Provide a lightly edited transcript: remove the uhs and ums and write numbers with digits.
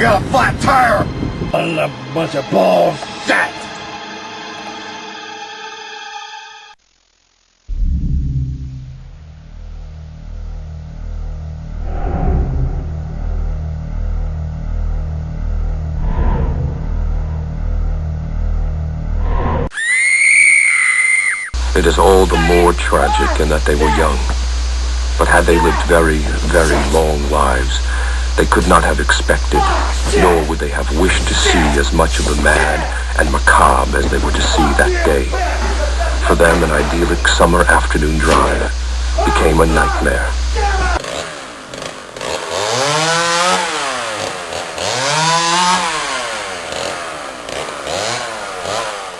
got a flat tire! A bunch of bullshit! It is all the more tragic in that they were young. But had they lived very, very long lives, they could not have expected, nor would they have wished to see as much of the mad and macabre as they were to see that day. For them, an idyllic summer afternoon drive became a nightmare.